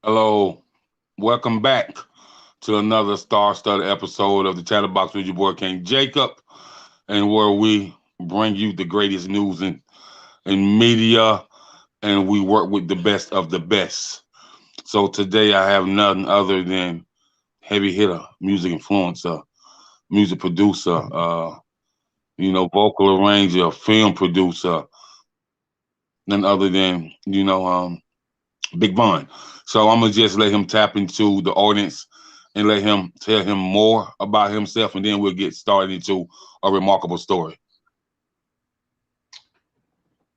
Hello, welcome back to another star-studded episode of the Chatterbox with your boy King Jacob, and where we bring you the greatest news in media, and we work with the best of the best. So today I have nothing other than heavy hitter, music influencer, music producer, vocal arranger, film producer, none other than Big Von. So I'm gonna just let him tap into the audience and let him tell him more about himself, and then we'll get started into a remarkable story.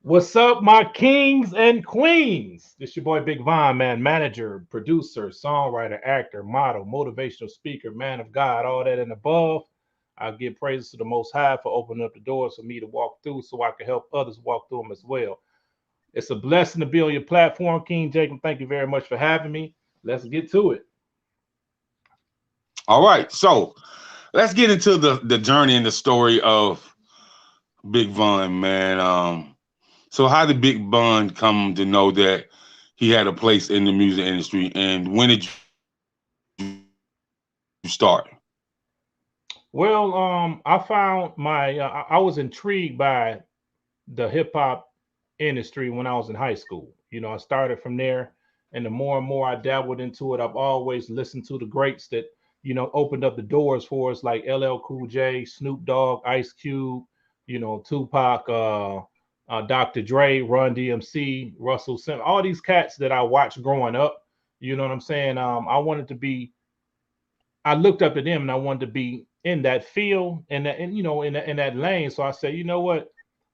What's up, my kings and queens? This your boy Big Von, man, manager, producer, songwriter, actor, model, motivational speaker, man of God, all that and above. I give praises to the Most High for opening up the doors for me to walk through so I can help others walk through them as well. It's a blessing to be on your platform, King Jacob. Thank you very much for having me. Let's get to it. All right, so let's get into the journey and the story of Big Von, man. So how did Big Von come to know that he had a place in the music industry, and when did you start? Well, I found I was intrigued by the hip hop industry when I was in high school. I started from there, and the more and more I dabbled into it, I've always listened to the greats that opened up the doors for us, like LL Cool J, Snoop Dogg, Ice Cube, Tupac, Dr. Dre, Run DMC, Russell Simmons, all these cats that I watched growing up. You know what I'm saying? I looked up to them and I wanted to be in that field and that, and in that lane. So I said, you know what?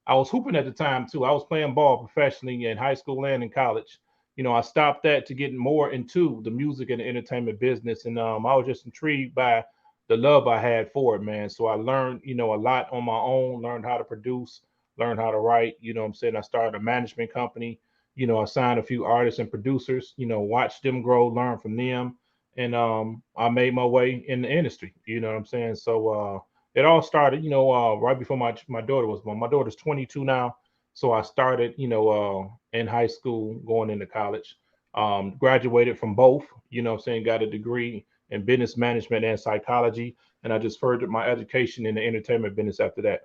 I was hooping at the time too. I was playing ball professionally in high school and in college. I stopped that to get more into the music and the entertainment business, and I was just intrigued by the love I had for it, man. So I learned, a lot on my own. Learned how to produce, learned how to write. What I'm saying, I started a management company. I signed a few artists and producers. Watched them grow, learn from them, and I made my way in the industry. You know what I'm saying? So it all started, right before my daughter was born. My daughter's 22 now, so I started, in high school, going into college. Graduated from both. What I'm saying, got a degree in business management and psychology, and I just furthered my education in the entertainment business after that.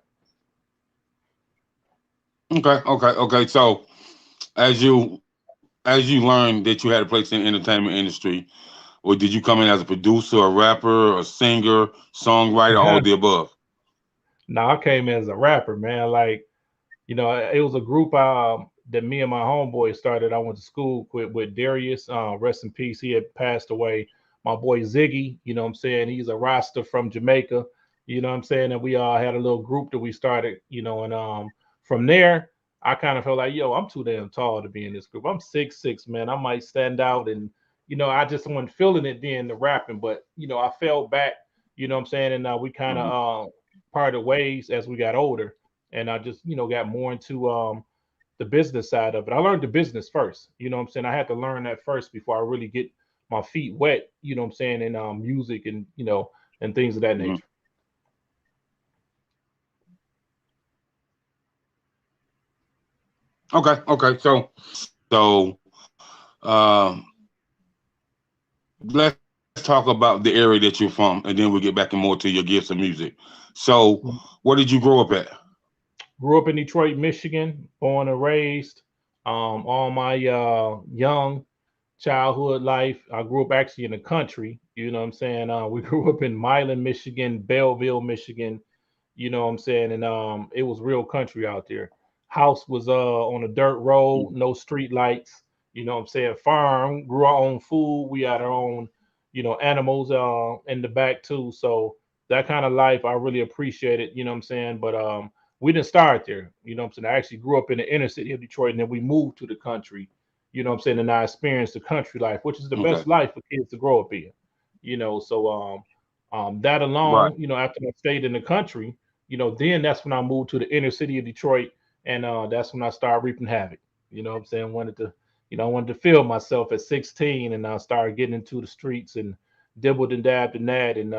Okay. So as you learned that you had a place in the entertainment industry, or did you come in as a producer, a rapper, a singer, songwriter, all the above? Now I came in as a rapper, man. Like, it was a group that me and my homeboy started. I went to school with Darius. Rest in peace. He had passed away. My boy Ziggy, what I'm saying? He's a Rasta from Jamaica. What I'm saying? And we all had a little group that we started, and from there, I kind of felt like, yo, I'm too damn tall to be in this group. I'm 6'6", man. I might stand out, and I just wasn't feeling it then the rapping, but I fell back, what I'm saying? And we kind Mhm. of parted ways as we got older, and I just got more into the business side of it. I learned the business first. What I'm saying? I had to learn that first before I really get my feet wet. What I'm saying? In music and and things of that Mhm. nature. Okay. Let's talk about the area that you're from, and then we'll get back and more to your gifts of music. So, where did you grow up at? Grew up in Detroit, Michigan, born and raised. All my young childhood life, I grew up actually in the country. What I'm saying? We grew up in Milan, Michigan, Belleville, Michigan. What I'm saying? And it was real country out there. House was on a dirt road, no street lights. What I'm saying? Farm, grew our own food. We had our own, animals in the back too. So that kind of life I really appreciated. What I'm saying? But we didn't start there. What I'm saying? I actually grew up in the inner city of Detroit, and then we moved to the country. What I'm saying? And I experienced the country life, which is the Okay. best life for kids to grow up in. So that Right. alone, after I stayed in the country, then that's when I moved to the inner city of Detroit, and that's when I started reaping havoc. What I'm saying? I wanted to feel myself at 16, and I started getting into the streets and dibbled and dabbed in that, and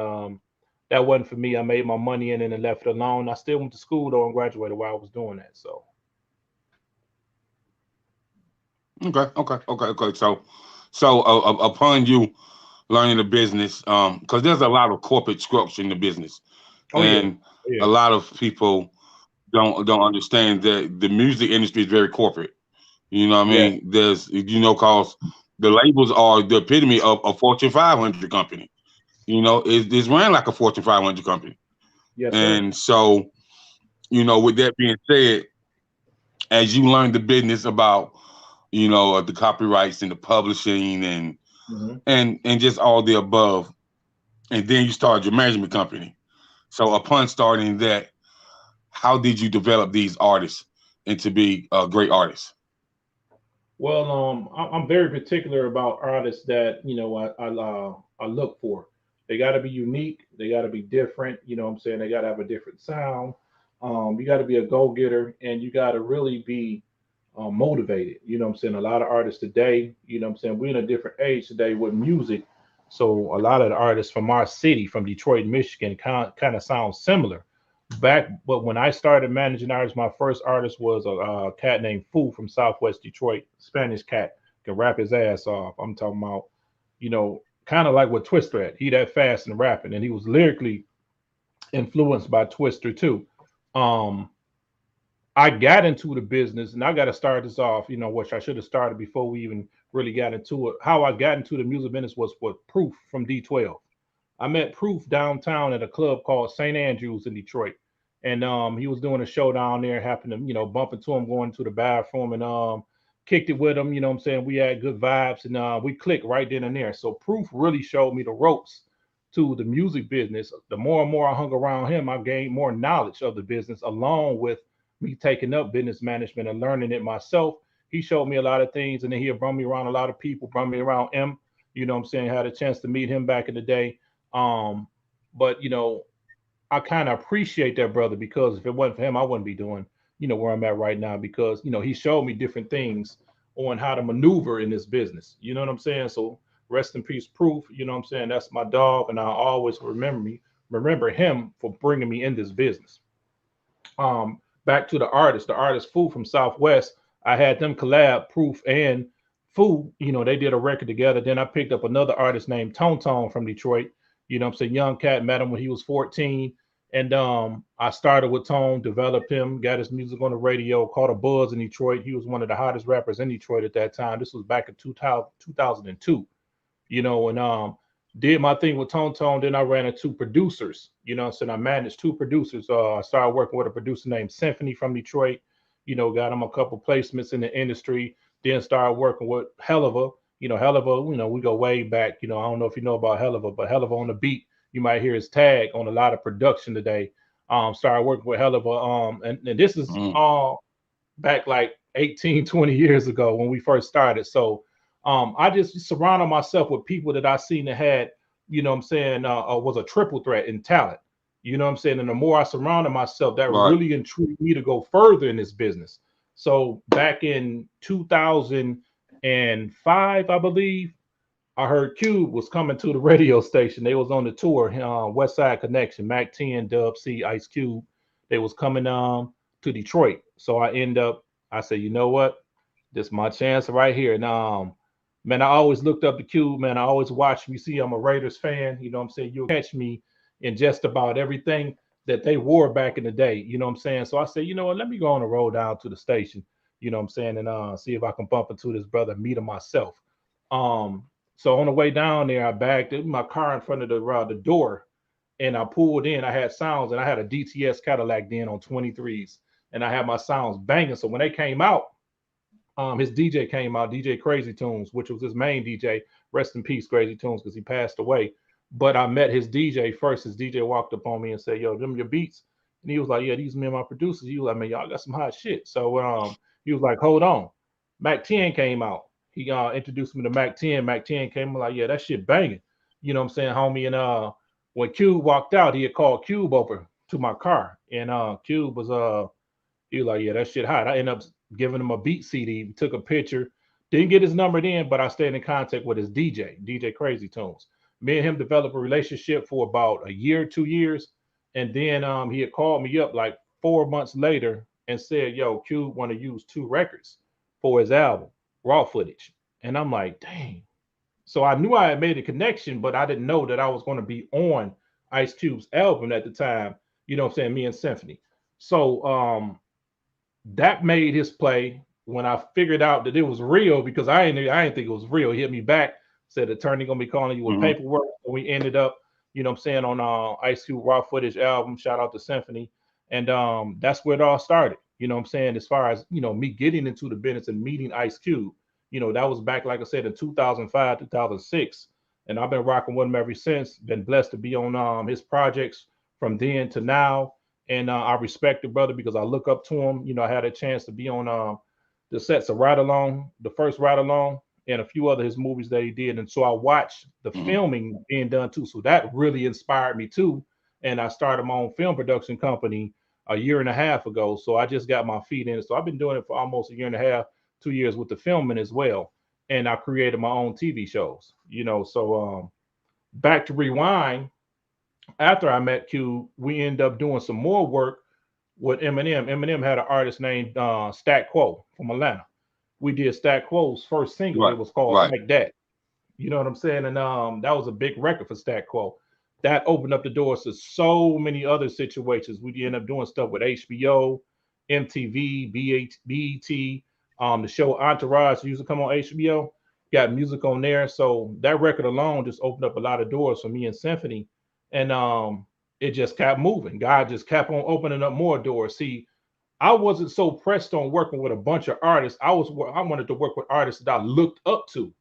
that wasn't for me. I made my money and then I left it alone. I still went to school though and graduated while I was doing that. So Okay. So, So upon you learning the business, because there's a lot of corporate structure in the business, Oh yeah, and a yeah, lot of people don't understand that the music industry is very corporate. You know what I yeah, mean? There's cause the labels are the epitome of a Fortune 500 company. It's ran like a Fortune 500 company, yes, sir. and so with that being said, as you learn the business about the copyrights and the publishing and Hmm. and just all the above, and then you start your management company. So upon starting that, how did you develop these artists into be great artists? Well, I'm very particular about artists that I look for. They got to be unique. They got to be different. You know what I'm saying? They got to have a different sound. You got to be a go getter, and you got to really be motivated. You know what I'm saying? A lot of artists today, you know what I'm saying? We're in a different age today with music. So a lot of the artists from our city, from Detroit, Michigan, kind of sound similar. But when I started managing artists, my first artist was a cat named Foo from Southwest Detroit, Spanish cat, can rap his ass off. I'm talking about, kind of like what Twister at. He that fast and rapping, and he was lyrically influenced by Twister too. Um, I got into the business, and I got to start this off, which I should have started before we even really got into it. How I got into the music business was with Proof from D12. I met Proof downtown at a club called St. Andrews in Detroit, and he was doing a show down there. Happened to bump into him going to the bathroom, and kicked it with him. You know what I'm saying? We had good vibes, and we clicked right then and there. So Proof really showed me the ropes to the music business. The more and more I hung around him, I gained more knowledge of the business, along with me taking up business management and learning it myself. He showed me a lot of things, and then he brought me around a lot of people, brought me around M. You know what I'm saying? Had a chance to meet him back in the day. But I kind of appreciate that brother, because if it wasn't for him, I wouldn't be doing, where I'm at right now, because, he showed me different things on how to maneuver in this business. You know what I'm saying? So rest in peace, Proof. You know what I'm saying? That's my dog. And I always remember him for bringing me in this business. Back to the artist Foo from Southwest. I had them collab, Proof and Foo. They did a record together. Then I picked up another artist named Tone Tone from Detroit. You know what I'm saying? Young cat, met him when he was 14. And I started with Tone, developed him, got his music on the radio, caught a buzz in Detroit. He was one of the hottest rappers in Detroit at that time. This was back in 2002, and did my thing with Tone Tone. Then I ran into producers, so I managed two producers. I started working with a producer named Symphony from Detroit, got him a couple placements in the industry. Then started working with Helliver, Helliver, we go way back. I don't know if you know about Helliver, but Helliver on the beat, you might hear his tag on a lot of production today. Started working with Helliver. And this is Mm. all back like 18, 20 years ago when we first started. So I just surrounded myself with people that I seen that had, what I'm saying, was a triple threat in talent. You know what I'm saying? And the more I surrounded myself, that Right. really intrigued me to go further in this business. So back in 2005, I believe, I heard Cube was coming to the radio station. They was on the tour, West Side Connection, Mac 10, Dub C, Ice Cube. They was coming to Detroit. So I said, you know what? This is my chance right here. And man, I always looked up to Cube, man. I always watched him. You see, I'm a Raiders fan. You know what I'm saying? You'll catch me in just about everything that they wore back in the day. You know what I'm saying? So I said, you know what? Let me go on the road down to the station, you know what I'm saying, and see if I can bump into this brother, meet him myself. Um, so on the way down there, I backed my car in front of the door, and I pulled in. I had sounds, and I had a DTS Cadillac then on 23s, and I had my sounds banging. So when they came out, his DJ came out, DJ Crazy Tunes, which was his main DJ. Rest in peace, Crazy Tunes, because he passed away. But I met his DJ first. His DJ walked up on me and said, "Yo, them your beats?" And he was like, "Yeah, these me and my producers." He was like, "Man, y'all got some hot shit." So he was like, "Hold on." Mac 10 came out. He introduced me to Mac 10. Mac 10 came like, "Yeah, that shit banging." You know what I'm saying, homie? And when Cube walked out, he had called Cube over to my car, and Cube was he was like, "Yeah, that shit hot." I ended up giving him a beat CD. We took a picture. Didn't get his number then, but I stayed in contact with his DJ, DJ Crazy Tunes. Me and him developed a relationship for about a year, 2 years. And then he had called me up like 4 months later and said, "Yo, Cube want to use two records for his album, raw footage." And I'm like, dang. So I knew I had made a connection, but I didn't know that I was going to be on Ice Cube's album at the time. You know what I'm saying? Me and Symphony. So that made his play when I figured out that it was real, because I didn't think it was real. He hit me back, said attorney gonna be calling you with paperwork. And we ended up, you know what I'm saying, on Ice Cube raw footage album. Shout out to Symphony. And that's where it all started. You know what I'm saying? As far as, you know, me getting into the business and meeting Ice Cube, you know, that was back, like I said, in 2005, 2006. And I've been rocking with him ever since. Been blessed to be on his projects from then to now. And I respect the brother because I look up to him. You know, I had a chance to be on the sets of Ride Along, the first Ride Along, and a few other his movies that he did. And so I watched the filming being done too. So that really inspired me too. And I started my own film production company a year and a half ago. So I just got my feet in it. So I've been doing it for almost a year and a half, 2 years with the filming as well. And I created my own TV shows, you know. So back to Rewind, after I met Q, we ended up doing some more work with Eminem. Eminem had an artist named Stat Quo from Atlanta. We did Stat Quo's first single. It was called Like That. You know what I'm saying? And that was a big record for Stat Quo. That opened up the doors to so many other situations. We ended up doing stuff with HBO, MTV, BET, the show Entourage used to come on HBO. Got music on there. So that record alone just opened up a lot of doors for me and Symphony. And it just kept moving. God just kept on opening up more doors. See, I wasn't so pressed on working with a bunch of artists. I wanted to work with artists that I looked up to,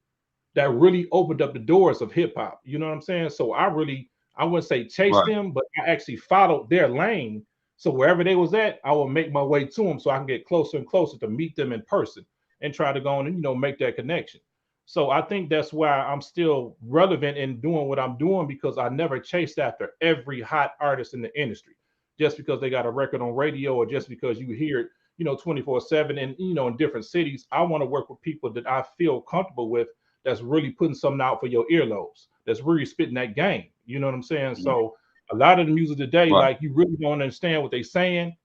that really opened up the doors of hip hop. You know what I'm saying? So I wouldn't say chase them, but I actually followed their lane. So wherever they was at, I would make my way to them so I can get closer and closer to meet them in person and try to go on and, you know, make that connection. So I think that's why I'm still relevant in doing what I'm doing, because I never chased after every hot artist in the industry just because they got a record on radio or just because you hear it, you know, 24/7 and, you know, in different cities. I want to work with people that I feel comfortable with, that's really putting something out for your earlobes, that's really spitting that game. You know what I'm saying? So a lot of the music today, like, you really don't understand what they're saying.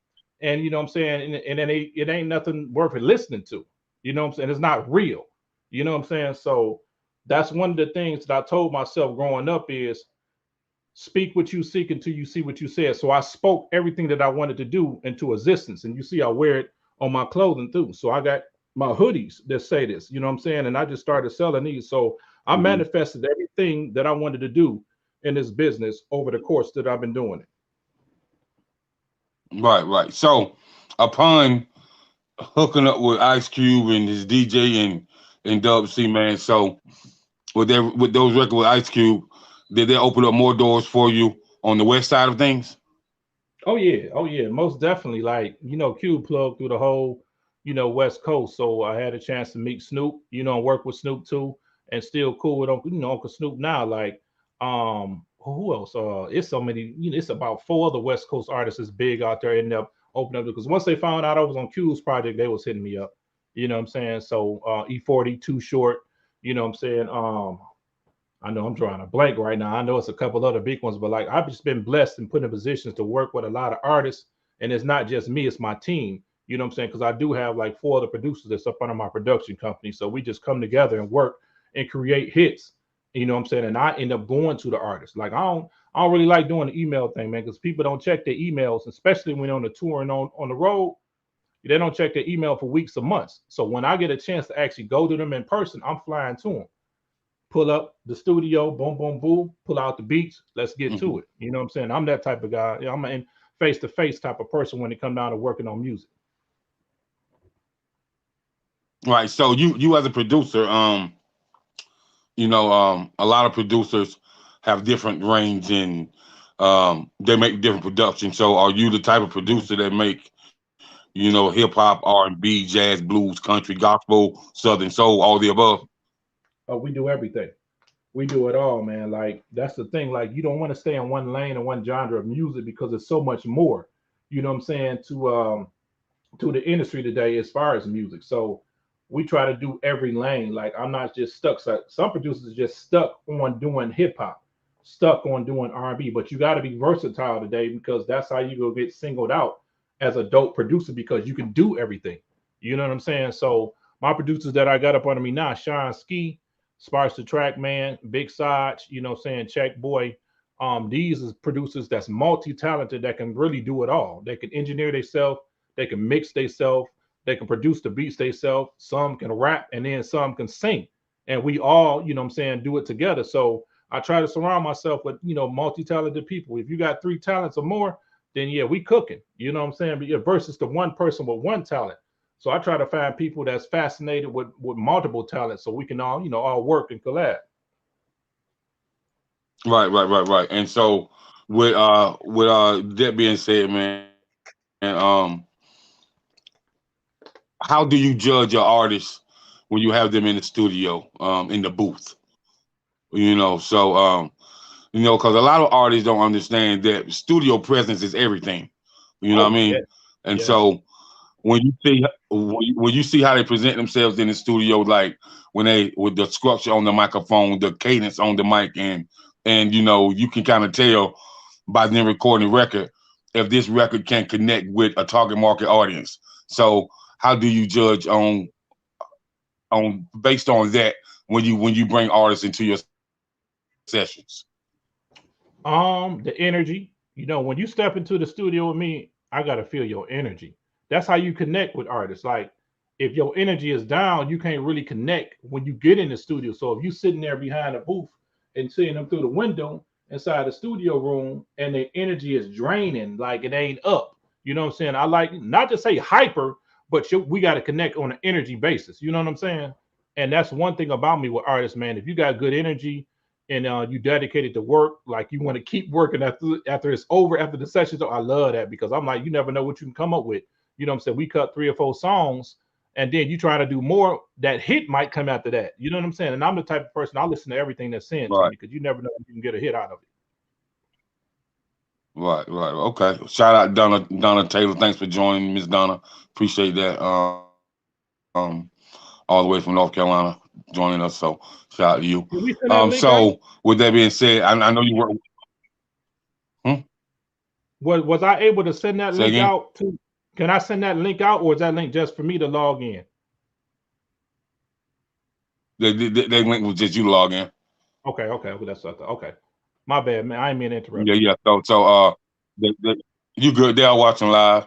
And you know what I'm saying? And then it ain't nothing worth it listening to. You know what I'm saying? It's not real. You know what I'm saying? So that's one of the things that I told myself growing up is speak what you seek until you see what you said. So I spoke everything that I wanted to do into existence. And you see, I wear it on my clothing too. So I got my hoodies that say this, you know what I'm saying? And I just started selling these. So I manifested everything that I wanted to do in this business over the course that I've been doing it. Right. So upon hooking up with Ice Cube and his DJ and Dub C, man. So with those records with Ice Cube, did they open up more doors for you on the west side of things? Oh yeah, most definitely. Like, you know, Cube plugged through the whole, you know, West Coast. So I had a chance to meet Snoop, you know, and work with Snoop too, and still cool with Uncle, you know, Uncle Snoop now. Like, who else? It's so many, you know, it's about 4 other West Coast artists is big out there, ended up opening up, because once they found out I was on Cube's project, they was hitting me up. You know what I'm saying? So E40, Too Short, you know what I'm saying? I know I'm drawing a blank right now. I know it's a couple other big ones, but like, I've just been blessed and put in positions to work with a lot of artists. And it's not just me, it's my team. You know what I'm saying? Because I do have like 4 other producers that's up under my production company. So we just come together and work and create hits. You know what I'm saying? And I end up going to the artist. Like, I don't really like doing the email thing, man, because people don't check their emails, especially when on the tour and on the road. They don't check their email for weeks or months. So when I get a chance to actually go to them in person, I'm flying to them. Pull up the studio, boom, boom, boom, pull out the beats, let's get to it. You know what I'm saying? I'm that type of guy. I'm a face-to-face type of person when it comes down to working on music. Right. So you as a producer, you know, a lot of producers have different range and they make different productions. So are you the type of producer that make, you know, hip hop, R&B, jazz, blues, country, gospel, southern soul, all the above? Oh, we do everything. We do it all, man. Like, that's the thing. Like, you don't want to stay in one lane and one genre of music because it's so much more. You know what I'm saying? To the industry today as far as music. So we try to do every lane. Like, I'm not just stuck. So some producers are just stuck on doing hip hop, stuck on doing R&B. But you got to be versatile today, because that's how you go get singled out as a dope producer, because you can do everything. You know what I'm saying? So my producers that I got up under me now, Sean Ski, Sparks the Track Man, Big Sarge, you know what I'm saying, Check Boy. These is producers that's multi-talented that can really do it all. They can engineer themselves, they can mix themselves, they can produce the beats themselves. Some can rap and then some can sing. And we all, you know what I'm saying, do it together. So I try to surround myself with, you know, multi-talented people. If you got 3 talents or more, then yeah, we cooking. You know what I'm saying? But yeah, versus the one person with one talent. So I try to find people that's fascinated with multiple talents so we can all, you know, all work and collab. Right. And so with that being said, man, how do you judge your artists when you have them in the studio, in the booth? Because a lot of artists don't understand that studio presence is everything. You know what I Oh yeah, mean? And yes. so when you see how they present themselves in the studio, like when they with the structure on the microphone, the cadence on the mic, and you can kind of tell by them recording the record if this record can connect with a target market audience. So how do you judge on based on that when you bring artists into your sessions? The energy. You know, when you step into the studio with me, I gotta feel your energy. That's how you connect with artists. Like, if your energy is down, you can't really connect when you get in the studio. So if you sitting there behind a booth and seeing them through the window inside the studio room, and the energy is draining, like it ain't up. You know what I'm saying? I like not to say hyper, but we got to connect on an energy basis. You know what I'm saying? And that's one thing about me with artists, man. If you got good energy and you dedicated to work, like you want to keep working after it's over, after the session's over. I love that because I'm like, you never know what you can come up with. You know what I'm saying? We cut 3 or 4 songs, and then you try to do more. That hit might come after that. You know what I'm saying? And I'm the type of person, I listen to everything that's sent to me Right. because you never know if you can get a hit out of it. Right. Okay. Shout out Donna Taylor. Thanks for joining, Miss Donna. Appreciate that. All the way from North Carolina joining us. So shout out to you. Can we send that link So out? with that being said, I know you work. Hmm? Was I able to send that Say link again. out to? Can I send that link out, or is that link just for me to log in? They link was just you to log in. Okay, that's okay. My bad, man. I ain't mean to interrupt you. Yeah. So you good? They are watching live.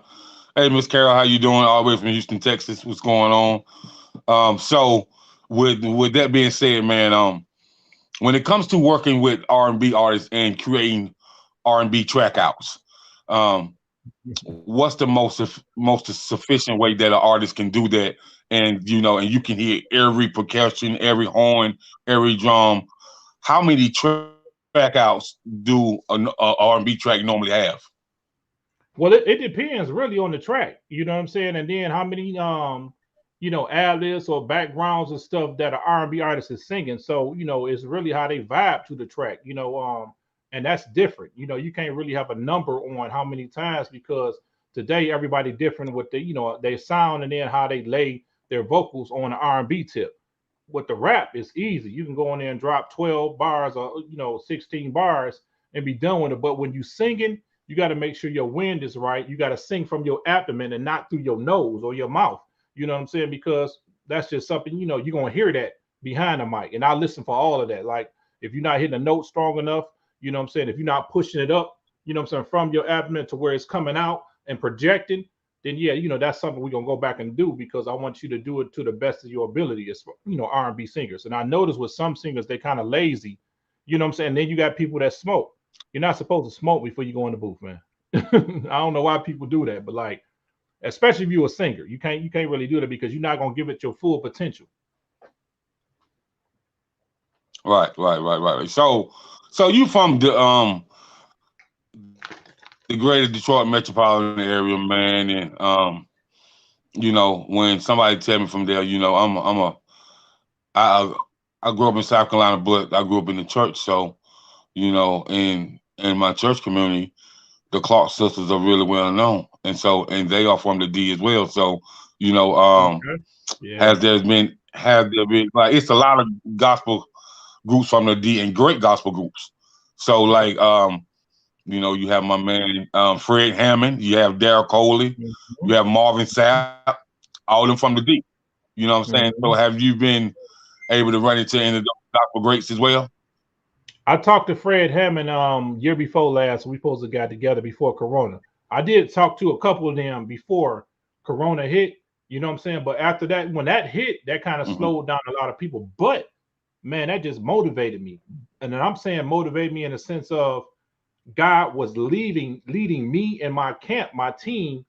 Hey, Miss Carol, how you doing? All the way from Houston, Texas. What's going on? So with that being said, man, when it comes to working with R&B artists and creating R&B track outs, um, what's the most sufficient way that an artist can do that? And you can hear every percussion, every horn, every drum. How many track outs do an R&B track normally have? Well, it depends really on the track. You know what I'm saying? And then how many ad-libs or backgrounds and stuff that an R&B artist is singing. So, it's really how they vibe to the track, and that's different. You can't really have a number on how many times because today everybody different with their sound and then how they lay their vocals on the R&B tip. With the rap, it's easy. You can go in there and drop 12 bars or 16 bars and be done with it. But when you singing, you got to make sure your wind is right. You got to sing from your abdomen and not through your nose or your mouth. You know what I'm saying? Because that's just something, you're gonna hear that behind the mic. And I listen for all of that. Like if you're not hitting a note strong enough, you know what I'm saying? If you're not pushing it up, you know what I'm saying, from your abdomen to where it's coming out and projecting, then yeah, that's something we're gonna go back and do because I want you to do it to the best of your ability as R&B singers. And I noticed with some singers they kind of lazy, you know what I'm saying? Then you got people that smoke. You're not supposed to smoke before you go in the booth, man. I don't know why people do that, but like, especially if you're a singer, you can't really do that because you're not gonna give it your full potential. Right. So you from the greater Detroit metropolitan area, man, and when somebody tell me from there, I I grew up in South Carolina, but I grew up in the church, so in my church community, the Clark sisters are really well known, and they are from the D as well. So you know, um, Okay. Yeah. has there been like it's a lot of gospel groups from the D and great gospel groups. So Okay. like you have my man Fred Hammond, you have Daryl Coley, Mhm. you have Marvin Sapp, all of them from the D. You know what I'm saying? So Mhm. have you been able to run into any of those? gospel greats as well? I talked to Fred Hammond year before last. We supposed to got together before Corona. I did talk to a couple of them before Corona hit. You know what I'm saying? But after that, when that hit, that kind of slowed down a lot of people. But man, that just motivated me. And then I'm saying motivate me in the sense of God was leading me and my camp, my team,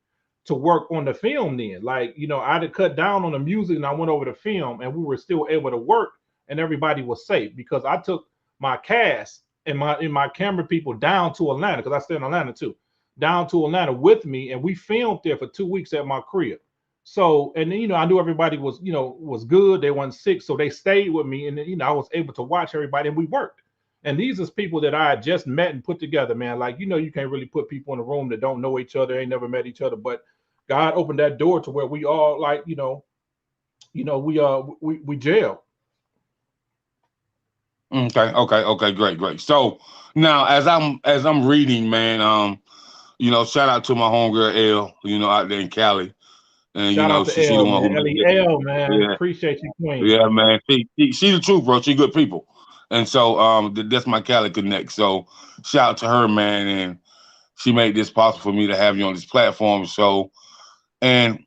to work on the film then. Like, you know, I had to cut down on the music and I went over to film and we were still able to work and everybody was safe because I took my cast and my camera people down to Atlanta because I stay in Atlanta too, down to Atlanta with me and we filmed there for 2 weeks at my crib. So, and then, you know, I knew everybody was, you know, was good. They weren't sick. So they stayed with me and, you know, I was able to watch everybody and we worked. And these is people that I just met and put together, man. Like, you know, you can't really put people in a room that don't know each other, ain't never met each other. But God opened that door to where we all like, we jail. Okay, great. So now as I'm reading, man, you know, shout out to my homegirl L, you know, out there in Cali. And you Shout know, out to she the L, one man. who made it. LEL, man. Yeah, Appreciate you, Queen. yeah, man. She the truth, bro. She good people. And so that's my Cali connect. So shout out to her, man. And she made this possible for me to have you on this platform. So and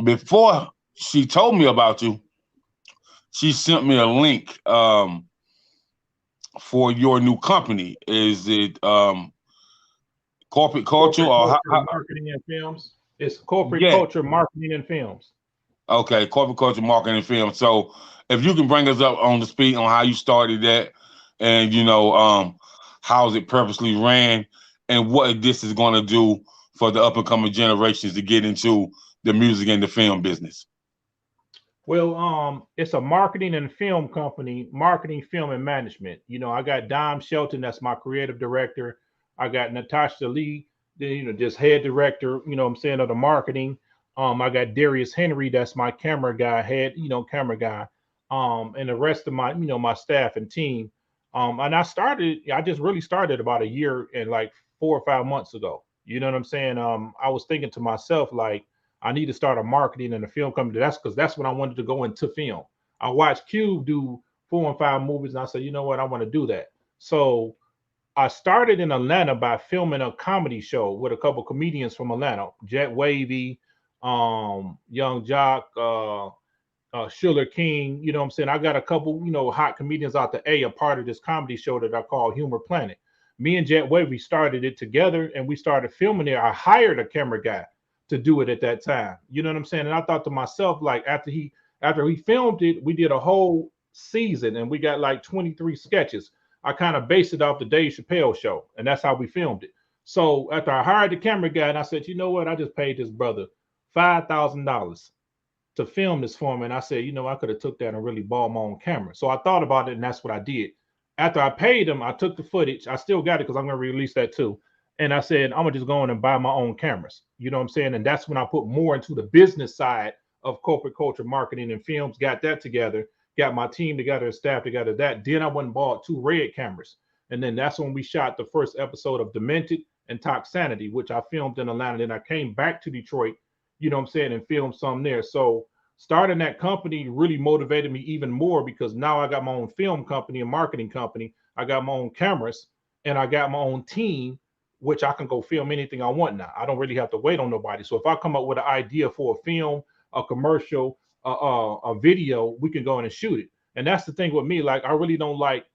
before she told me about you, she sent me a link for your new company. Is it corporate culture Corporate or culture, marketing, and films. It's corporate yeah, culture, marketing, and films. okay, corporate culture, marketing, and film. So if you can bring us up on the speed on how you started that, and you know, how's it purposely ran, and what this is going to do for the up and coming generations to get into the music and the film business. Well, it's a marketing and film company, marketing, film, and management. You know, I got Dom Shelton, that's my creative director. I got Natasha Lee, just head director, you know what I'm saying, of the marketing. I got Darius Henry, that's my camera guy, head, camera guy. And the rest of my, my staff and team. And I just really started about a year and like 4 or 5 months ago. You know what I'm saying? I was thinking to myself, like, I need to start a marketing and a film company. That's because that's when I wanted to go into film. I watched Cube do 4 and 5 movies, and I said, you know what, I want to do that. So I started in Atlanta by filming a comedy show with a couple comedians from Atlanta, Jet Wavy, Young Jock, Schiller King. You know what I'm saying? I got a couple, hot comedians out the A part of this comedy show that I call Humor Planet. Me and Jet Wavy started it together, and we started filming there. I hired a camera guy to do it at that time. You know what I'm saying? And I thought to myself, like after he filmed it, we did a whole season and we got like 23 sketches. I kind of based it off the Dave Chappelle show, and that's how we filmed it. So after I hired the camera guy, and I said, you know what? I just paid this brother $5,000 to film this for me. And I said, I could have took that and really bought my own camera. So I thought about it, and that's what I did. After I paid him, I took the footage. I still got it because I'm going to release that too. And I said, I'm gonna just go in and buy my own cameras. You know what I'm saying? And that's when I put more into the business side of corporate culture, marketing, and films. Got that together, got my team together, and staff together. That then I went and bought 2 Red cameras, and then that's when we shot the first episode of Demented and Toxanity, which I filmed in Atlanta. Then I came back to Detroit, you know what I'm saying, and filmed some there. So starting that company really motivated me even more because now I got my own film company and marketing company. I got my own cameras and I got my own team, which I can go film anything I want now. I don't really have to wait on nobody. So if I come up with an idea for a film, a commercial, a video, we can go in and shoot it. And that's the thing with me. Like, I really don't like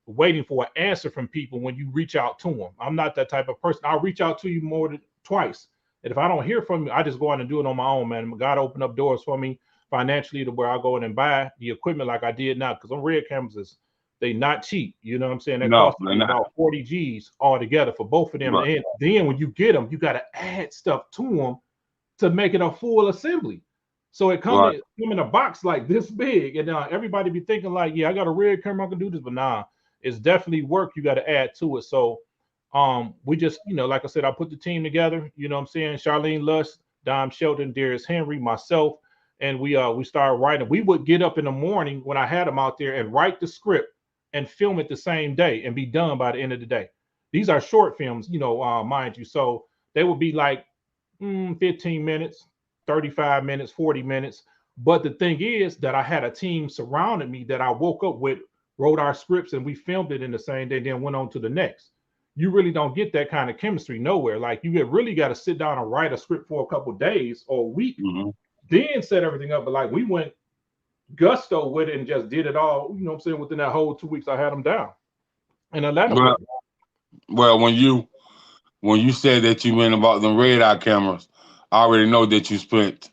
waiting for an answer from people when you reach out to them. I'm not that type of person. I'll reach out to you more than twice. And if I don't hear from you, I just go out and do it on my own, man. God opened up doors for me financially to where I go in and buy the equipment like I did now. Because on Red cameras, they not cheap. You know what I'm saying? That No, costs they're me not. about 40 G's altogether for both of them. Right. And then when you get them, you got to add stuff to them to make it a full assembly. So it come in a box like this big. And everybody be thinking like, yeah, I got a Red camera, I can do this. But nah, it's definitely work you got to add to it. So we just, like I said, I put the team together, you know what I'm saying? Charlene Lush, Dom Shelton, Darius Henry, myself, and we started writing. We would get up in the morning when I had them out there and write the script and film it the same day and be done by the end of the day. These are short films, mind you. So they would be like 15 minutes, 35 minutes, 40 minutes. But the thing is that I had a team surrounded me that I woke up with, wrote our scripts, and we filmed it in the same day, then went on to the next. You really don't get that kind of chemistry nowhere. Like you really got to sit down and write a script for a couple days or a week, then set everything up. But like we went gusto with it and just did it all, you know what I'm saying? Within that whole 2 weeks, I had them down. And Atlanta Well, was. well, when you said that you went about them red eye cameras, I already know that you spent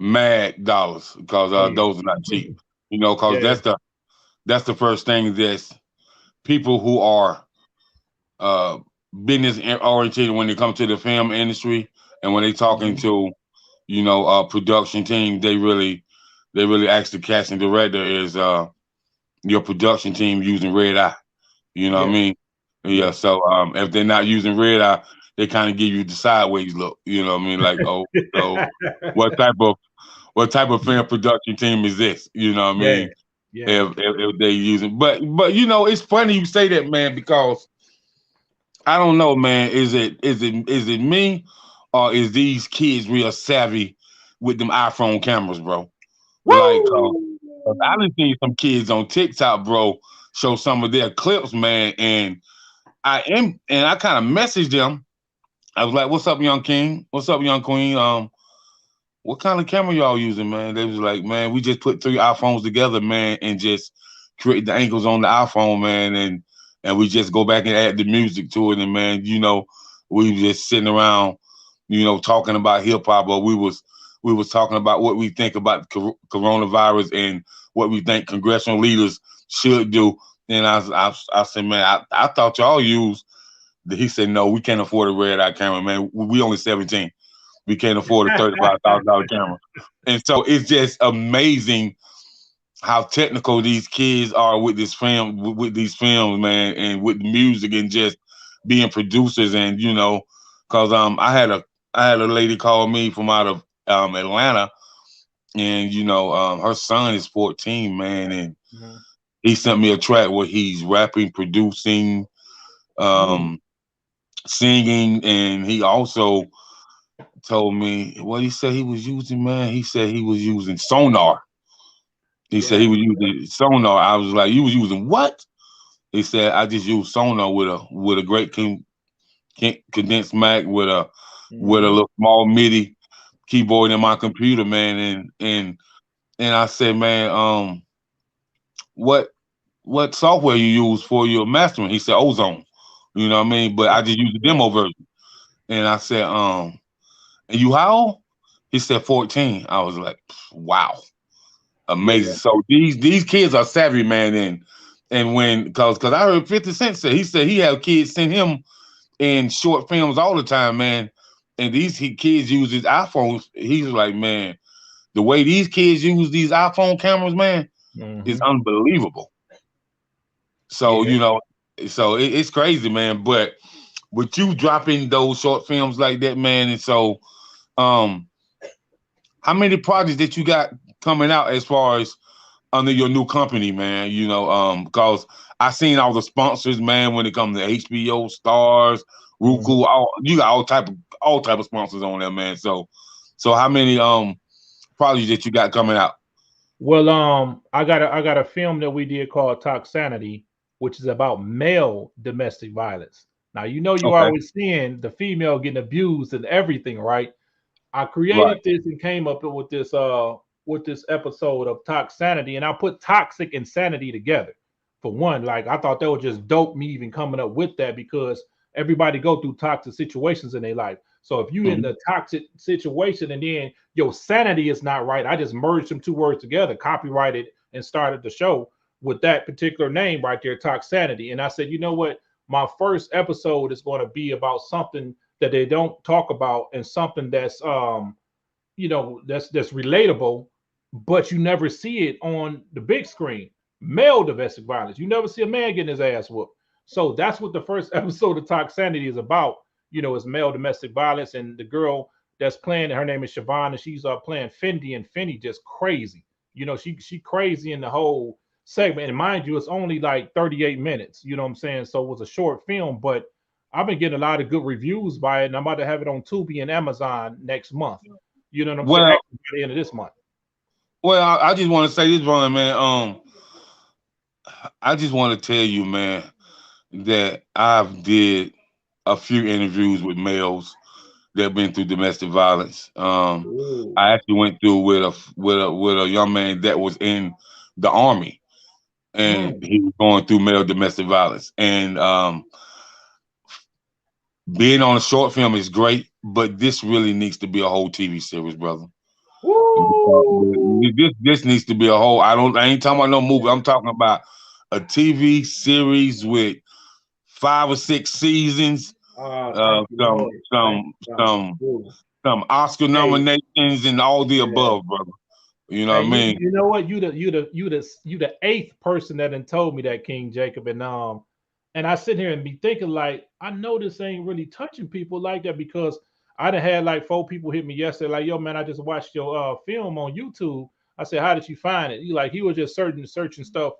mad dollars because Oh, yeah. those are not cheap. You know, because Yeah. that's the first thing that people who are uh business oriented when they come to the film industry and when they talking to production team, they really ask the casting director is your production team using red eye. You know what I Yeah. mean? Yeah. Yeah. So if they're not using red eye, they kind of give you the sideways look. You know what I mean? Like, oh, so what type of film production team is this? You know what I Yeah. mean? Yeah. If they using, but it's funny you say that, man, because I don't know, man. Is it me or is these kids real savvy with them iPhone cameras, bro? Like, Woo! 'cause I done seen some kids on TikTok, bro, show some of their clips, man, and I kind of messaged them. I was like, "What's up, young king? What's up, young queen? What kind of camera y'all using, man?" They was like, "Man, we just put 3 iPhones together, man, and just create the angles on the iPhone, man, and we just go back and add the music to it, and man, we was just sitting around, talking about hip hop, but we was talking about what we think about coronavirus and what we think congressional leaders should do." And I said, "Man, I thought y'all used." He said, "No, we can't afford a red eye camera, man. We only 17. We can't afford a $35,000 camera." And so it's just amazing how technical these kids are with this film, with these films, man, and with the music and just being producers. And because I had a lady call me from out of Atlanta, and her son is 14, man, and Mhm. he sent me a track where he's rapping, producing, Mm. um, singing, and he also told me what he said he was using, man. He said he was using sonar. He said he Yeah. was using sonar. I was like, "You was using what?" He said, "I just used sonar with a great condensed Mac with a Hmm. little small MIDI keyboard in my computer, man." And I said, "Man, what software you use for your mastering?" He said, "Ozone." You know what I mean? But I just used the Yeah. demo version. And I said, "And you how old?" He said 14. I was like, "Wow, Yeah. amazing." So these kids are savvy, man, and when because I heard 50 Cent say he had kids send him in short films all the time, man. And these kids use his iPhones. He's like, "Man, the way these kids use these iPhone cameras, man, is Hmm. unbelievable." So Yeah. it's crazy, man. But with you dropping those short films like that, man, and so um, how many projects that you got coming out as far as under your new company, man? Because I seen all the sponsors, man, when it comes to HBO, Stars, Hmm. Roku, you got all type of sponsors on there, man. So how many projects that you got coming out? Well, I got a film that we did called Toxanity, which is about male domestic violence. Now you Okay, always seeing the female getting abused and everything, right? I right. created this and came up with this episode of Toxanity, and I put toxic and sanity together. For one, like I thought that was just dope. Me even coming up with that because everybody go through toxic situations in their life. So if you in Mhm. the toxic situation and then your sanity is not right, I just merged them two words together, copyrighted, and started the show with that particular name right there, Toxanity. And I said, you know what? My first episode is going to be about something that they don't talk about and something that's that's relatable, but you never see it on the big screen. Male domestic violence. You never see a man getting his ass whooped. So that's what the first episode of Toxanity is about. Is male domestic violence, and the girl that's playing, her name is Siobhan, and she's playing Fendi, and Fendi just crazy. She crazy in the whole segment. And mind you, it's only like 38 minutes. You know what I'm saying? So it was a short film, but I've been getting a lot of good reviews by it, and I'm about to have it on Tubi and Amazon next month. You know what I'm saying? Well, Actually, by the end of this month. Well, I just want to say this one, man. I just want to tell you, man, that I've did a few interviews with males that have been through domestic violence. Ooh. I actually went through with a young man that was in the army, and Mm. he was going through male domestic violence. And being on a short film is great, but this really needs to be a whole TV series, brother. Woo. This needs to be a whole. I ain't talking about no movie. I'm talking about a TV series with 5 or 6 seasons, Thank you, some Lord. Thank some you, God. some Ooh. some Oscar Hey, nominations and all the yeah. above, brother. You know what Hey, I mean? you know what? You the eighth person that done told me that, King Jacob, and I sit here and be thinking like I know this ain't really touching people like that because I done had like 4 people hit me yesterday like, yo man, I just watched your film on YouTube. I said, how did you find it? He was just searching stuff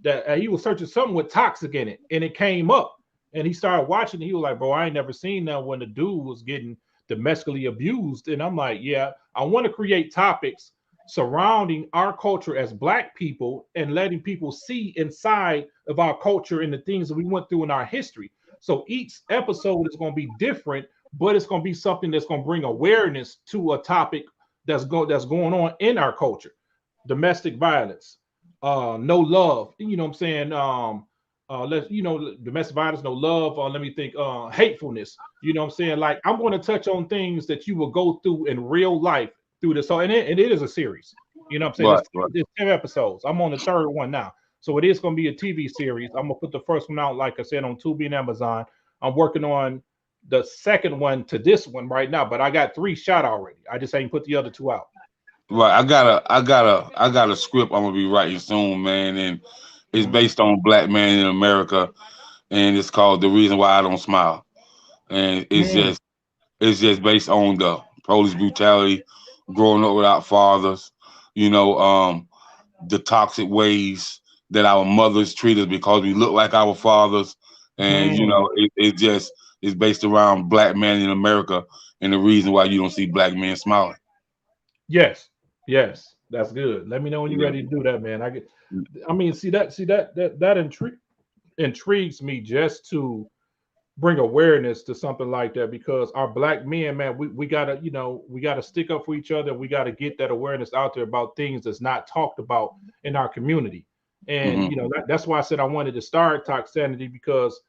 that he was searching something with toxic in it, and it came up, and he started watching it. He was like, bro, I ain't never seen that when the dude was getting domestically abused, and I'm like, yeah, I want to create topics surrounding our culture as black people and letting people see inside of our culture and the things that we went through in our history. So each episode is going to be different, but it's going to be something that's going to bring awareness to a topic that's going on in our culture. Domestic violence, no love, you know what I'm saying? Let's, domestic violence, no love, let me think, hatefulness, you know what I'm saying? Like, I'm going to touch on things that you will go through in real life through this. So, and it is a series. You know what I'm saying? Right, right. There's 10 episodes. I'm on the third one now. So it is going to be a TV series. I'm going to put the first one out, like I said, on Tubi and Amazon. I'm working on the second one to this one right now, but I got 3 shot already. I just ain't put the other 2 out. Right. I got a script I'm gonna be writing soon, man, and it's Mhm. based on black man in America, and it's called The Reason Why I Don't Smile. And Mm. it's just based on the police brutality, growing up without fathers, you know, the toxic ways that our mothers treat us because we look like our fathers, and you Mm. know, it just is based around black men in America and the reason why you don't see black men smiling. Yes, yes, that's good. Let me know when you're Yeah. ready to do that, man. I mean, that intrigues me just to bring awareness to something like that because our black men, man, we gotta, we gotta stick up for each other. We gotta get that awareness out there about things that's not talked about in our community. And Hmm. that's why I said I wanted to start Toxicity because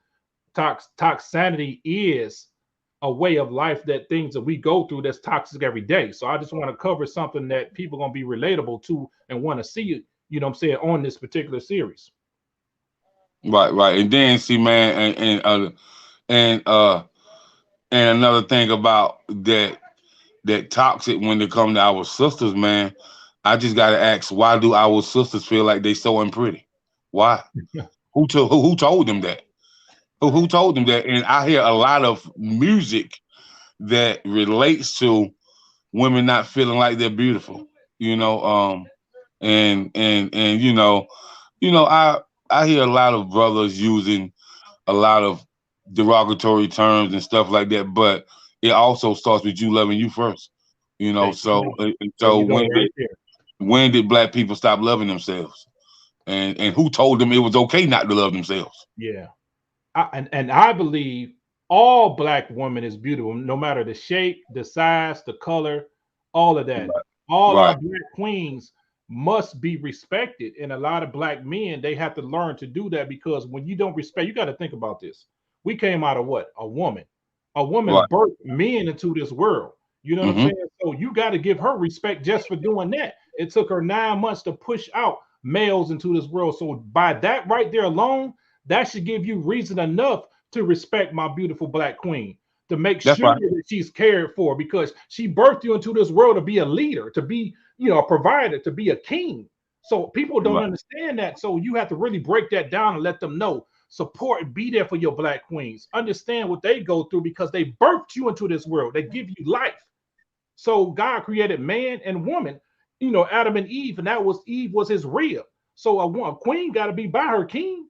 toxicity is a way of life, that things that we go through that's toxic every day. So I just want to cover something that people gonna be relatable to and want to see it, you know what I'm saying, on this particular series. Right, right. And then see, man, and uh and another thing about that toxic when it comes to our sisters, man. I just gotta ask, why do our sisters feel like they so unpretty? Why? Who told them that? Who told them that? And I hear a lot of music that relates to women not feeling like they're beautiful. You know, and I hear a lot of brothers using a lot of derogatory terms and stuff like that, but it also starts with you loving you first. You know, There you so go. There so you go, right there. when did black people stop loving themselves? And who told them it was okay not to love themselves? Yeah. And I believe all black women is beautiful, no matter the shape, the size, the color, all of that. Right, All our right, black queens must be respected. And a lot of black men, they have to learn to do that because when you don't respect, you got to think about this. We came out of what? A woman. A woman right. birthed men into this world. You know what I'm Mm-hmm. saying? So you got to give her respect just for doing that. It took her 9 months to push out males into this world. So by that right there alone, that should give you reason enough to respect my beautiful black queen, to make That's sure right. that she's cared for because she birthed you into this world to be a leader, to be, a provider, to be a king. So people don't Right, understand that. So you have to really break that down and let them know. Support and be there for your black queens. Understand what they go through because they birthed you into this world. They give you life. So God created man and woman, Adam and Eve, and that was Eve was his rib. So a queen got to be by her king.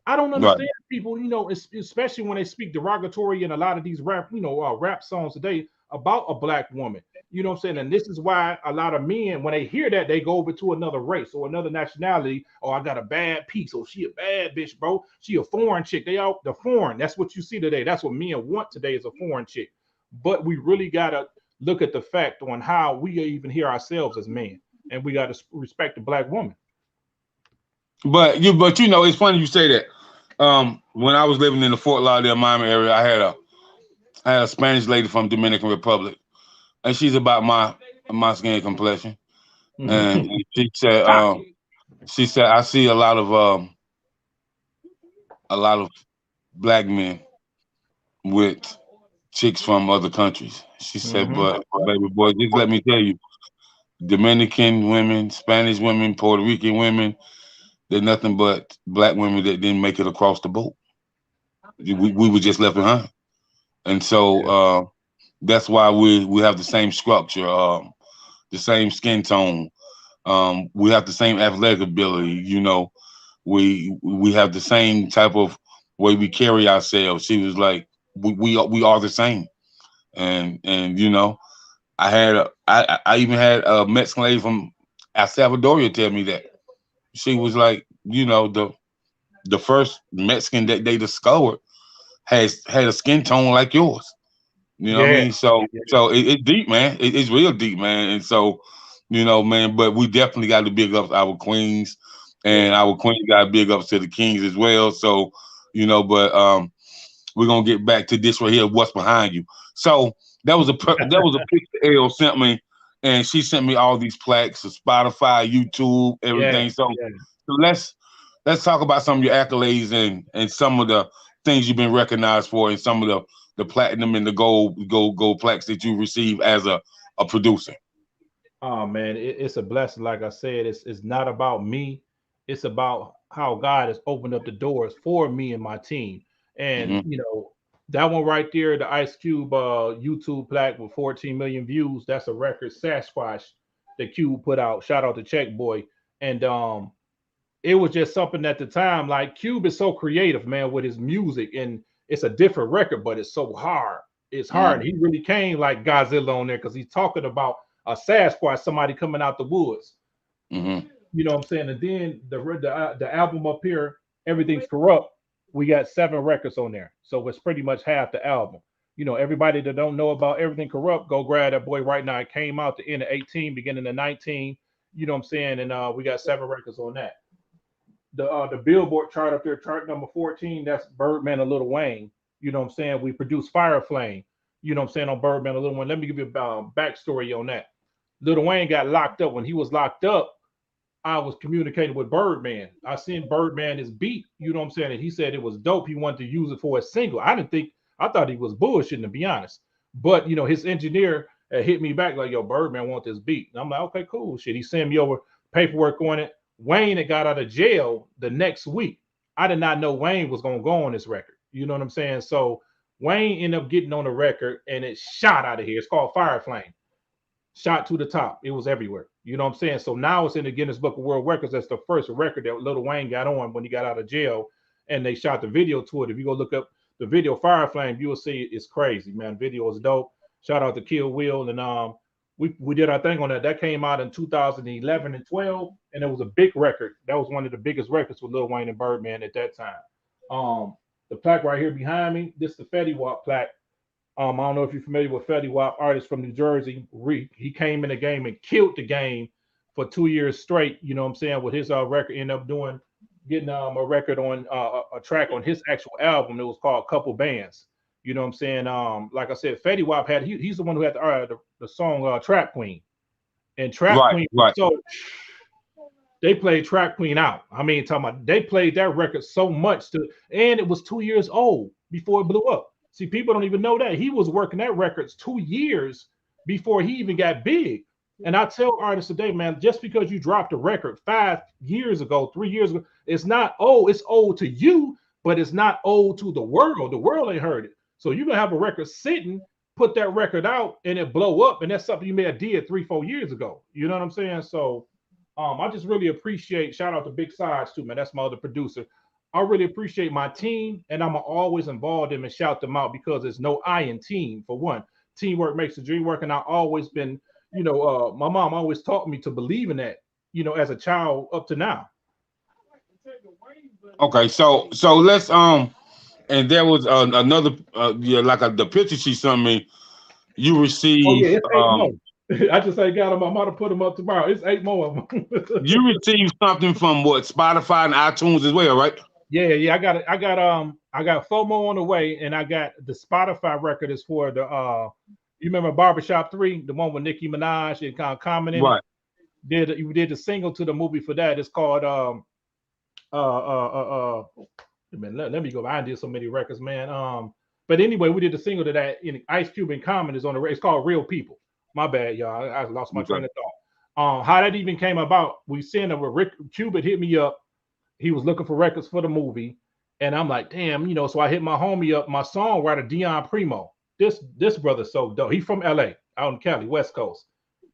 I don't right. understand people, especially when they speak derogatory in a lot of these rap, rap songs today about a black woman. You know what I'm saying? And this is why a lot of men, when they hear that, they go over to another race or another nationality. Oh, I got a bad piece. Oh, she a bad bitch, bro. She a foreign chick. They all the foreign. That's what you see today. That's what men want today is a foreign chick. But we really gotta look at the fact on how we even hear ourselves as men, and we gotta respect the black woman. But you know, it's funny you say that. When I was living in the Fort Lauderdale, Miami area, I had a Spanish lady from Dominican Republic, and she's about my skin complexion. And she said I see a lot of black men with chicks from other countries. She said, Mm-hmm. but baby boy, just let me tell you, Dominican women, Spanish women, Puerto Rican women, they're nothing but black women that didn't make it across the boat. We were just left behind. And so Yeah. that's why we have the same structure, the same skin tone. We have the same athletic ability. You know, we have the same type of way we carry ourselves. She was like, we are the same. And you know, I even had a Mexican lady from El Salvador tell me that. She was like, you know, the first Mexican that they discovered has had a skin tone like yours. You know what I Yeah. mean? So it's deep, man. It's real deep, man. And so, you know, man, but we definitely got to big up our queens, Yeah. and our queens got big ups to the kings as well. So, you know, but we're gonna get back to this right here. What's behind you? So that was a picture L sent me, and she sent me all these plaques of Spotify, YouTube, Yeah. everything. So Yeah. let's talk about some of your accolades and some of the things you've been recognized for, and some of the platinum and the gold plaques that you receive as a producer. Oh man, it's a blessing. Like I said, it's not about me. It's about how God has opened up the doors for me and my team. And Hmm. that one right there, the Ice Cube YouTube plaque with 14 million views. That's a record Sasquatch that Cube put out. Shout out to Check Boy. And it was just something at the time. Like Cube is so creative, man, with his music, and it's a different record, but it's so hard. It's hard. Hmm. He really came like Godzilla on there because he's talking about a Sasquatch, somebody coming out the woods. Hmm. You know what I'm saying? And then the album up here, Everything's Corrupt. We got 7 records on there, so it's pretty much half the album. Everybody that don't know about Everything Corrupt, go grab that boy right now. It came out the end of 18, beginning of 19. You know what I'm saying? And we got 7 records on that. The Billboard chart up there, chart number 14, that's Birdman and Lil Wayne. You know what I'm saying? We produced Fire Flame. You know what I'm saying, on Birdman and Lil Wayne. Let me give you a backstory on that. Lil Wayne got locked up. When he was locked up, I was communicating with Birdman. I sent Birdman his beat, you know what I'm saying? And he said it was dope. He wanted to use it for a single. I thought he was bullshitting, to be honest. But his engineer hit me back like, yo, Birdman want this beat. And I'm like, okay, cool. Shit. He sent me over paperwork on it. Wayne had got out of jail the next week. I did not know Wayne was gonna go on this record. You know what I'm saying? So Wayne ended up getting on the record and it shot out of here. It's called Fire Flame. Shot to the top. It was everywhere. You know what I'm saying? So now it's in the Guinness Book of World Records. That's the first record that Lil Wayne got on when he got out of jail, and they shot the video to it. If you go look up the video Fire Flame, you will see it's crazy, man. Video is dope. Shout out to Kill Will, and we did our thing on that. That came out in 2011 and 12, and it was a big record. That was one of the biggest records with Lil Wayne and Birdman at that time. The plaque right here behind me, this is the Fetty Wap plaque. I don't know if you're familiar with Fetty Wap, artist from New Jersey. He came in the game and killed the game for 2 years straight. You know what I'm saying? With his record, ended up getting a record on a track on his actual album. It was called Couple Bands. You know what I'm saying? Like I said, Fetty Wap he's the one who had the song Trap Queen, and Trap Right, Queen. right. So they played Trap Queen out. I mean, talking about they played that record so much and it was 2 years old before it blew up. See, people don't even know that he was working that records 2 years before he even got big. And I tell artists today, man, just because you dropped a record 5 years ago, 3 years ago, it's not old. It's old to you, but it's not old to the world. The world ain't heard it. So you're gonna have a record sitting, put that record out, and it blow up, and that's something you may have did 3, 4 years ago. You know what I'm saying? So I just really appreciate, shout out to Big Sides too, man. That's my other producer. I really appreciate my team, and I'm always involved in them and shout them out because there's no I in team, for one. teamwork makes the dream work, and I've always been, my mom always taught me to believe in that, as a child up to now. Okay, so let's and there was another the picture she sent me. You Oh yeah, received it's 8 more. I just say got them. I'm about to put them up tomorrow. It's 8 more of them. you received something from what, Spotify and iTunes as well, right? Yeah. I got 4 more on the way, and I got the Spotify record is for the you remember Barbershop 3, the one with Nicki Minaj and kind of Common in it. Right. You did the single to the movie for that. It's called let me go. I did so many records, man. But anyway, we did the single to that. Ice Cube and Common is on the. It's called Real People. My bad, y'all. I lost my train of thought. How that even came about? We seen it with Rick Cube hit me up. He was looking for records for the movie, and I'm like, damn, So I hit my homie up, my songwriter Dion Primo. This brother's so dope. He's from LA, out in Cali, West Coast.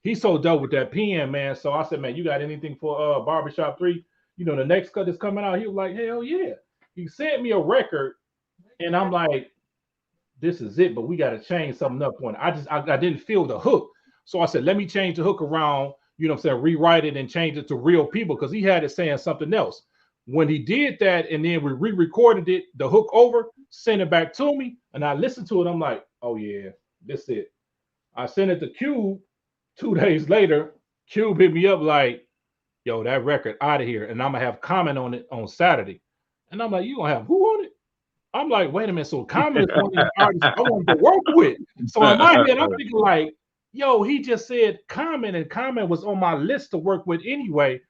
He's so dope with that pen, man. So I said, man, you got anything for Barbershop 3? The next cut is coming out. He was like, hell yeah. He sent me a record, and I'm like, this is it, but we got to change something up on it. I didn't feel the hook. So I said, let me change the hook around, rewrite it and change it to Real People, because he had it saying something else. When he did that, and then we re-recorded it, the hook over, sent it back to me, and I listened to it. I'm like, oh yeah, this is it. I sent it to Cube 2 days later. Cube hit me up like, yo, that record out of here, and I'm gonna have Comment on it on Saturday. And I'm like, you gonna have who on it? I'm like, wait a minute. So Comment is one of the artists I want to work with. So in my head, I'm thinking like, yo, he just said Comment, and Comment was on my list to work with anyway.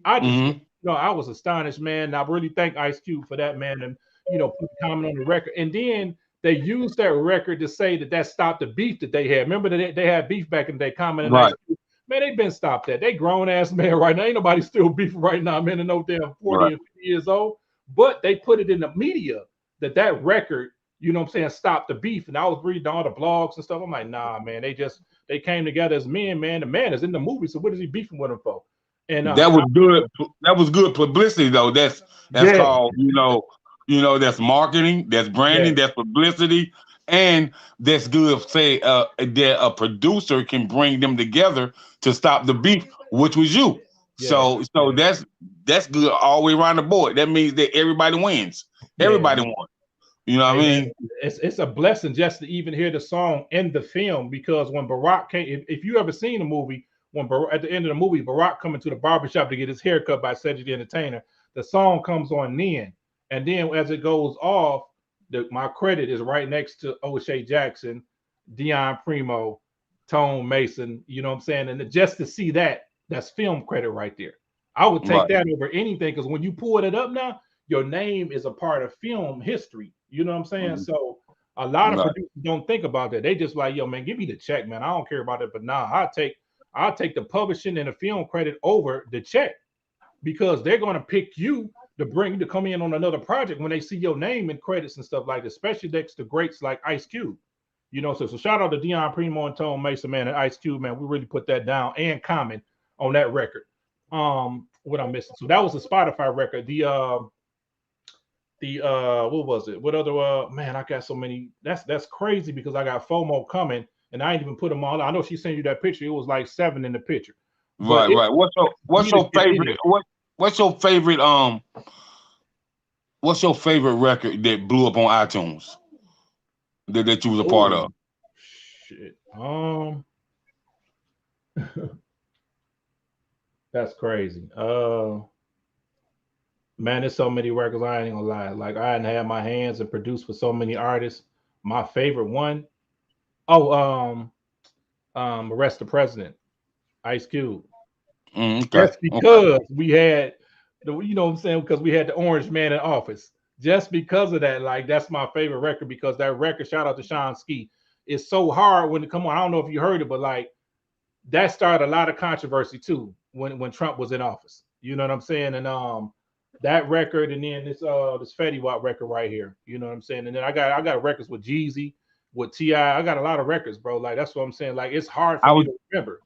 I just, I was astonished, man. And I really thank Ice Cube for that, man, and put Comment on the record. And then they used that record to say that stopped the beef that they had. Remember that they had beef back in the day, Comment and right. Ice Cube. Man, they've been stopped that. They grown ass man right now. Ain't nobody still beefing right now, man. And no damn 40 and 50 years old. But they put it in the media that record, stopped the beef. And I was reading all the blogs and stuff. I'm like, nah, man. They came together as men, man. The man is in the movie, so what is he beefing with him for? And that was good. That was good publicity, though. That's called, that's marketing, that's branding, that's publicity. And that's good. Say that a producer can bring them together to stop the beef, which was you. So that's good all the way around the board. That means that everybody wins. Everybody won. You know what I mean? It's a blessing just to even hear the song in the film, because when Barack came, if you ever seen the movie, when at the end of the movie, Barack coming to the barbershop to get his hair cut by Cedric the Entertainer, the song comes on then, and then as it goes off, my credit is right next to O'Shea Jackson, Dion Primo, Tone Mason. You know what I'm saying? And just to see that's film credit right there. I would take that over anything, because when you pull it up now, your name is a part of film history. You know what I'm saying? So a lot of producers don't think about that. They just like, yo, man, give me the check, man. I don't care about it. But nah, I'll take the publishing and the film credit over the check, because they're going to pick you to come in on another project when they see your name and credits and stuff like that, especially next to greats like Ice Cube. So shout out to Dion Primo and Tone Mason, man, and Ice Cube, man. We really put that down, and Common on that record. What I'm missing. So that was a Spotify record. The what was it? What other man, I got so many. That's crazy, because I got FOMO coming, and I ain't even put them all. I know she sent you that picture. It was like 7 in the picture. Right. What's your favorite? What's your favorite? What's your favorite record that blew up on iTunes that you was a part of? Shit. That's crazy. Man, there's so many records. I ain't gonna lie. Like, I hadn't had my hands and produced for so many artists. My favorite one, Arrest the President, Ice Cube. Okay. Just because we had what I'm saying, because we had the orange man in office. Just because of that, like, that's my favorite record, because that record, shout out to Sean Ski, is so hard when it come on. I don't know if you heard it, but like, that started a lot of controversy too when Trump was in office. You know what I'm saying? And that record, and then this Fetty Wap record right here. You know what I'm saying? And then I got records with Jeezy, with T.I. I got a lot of records, bro. Like, that's what I'm saying. Like, it's hard for me to remember.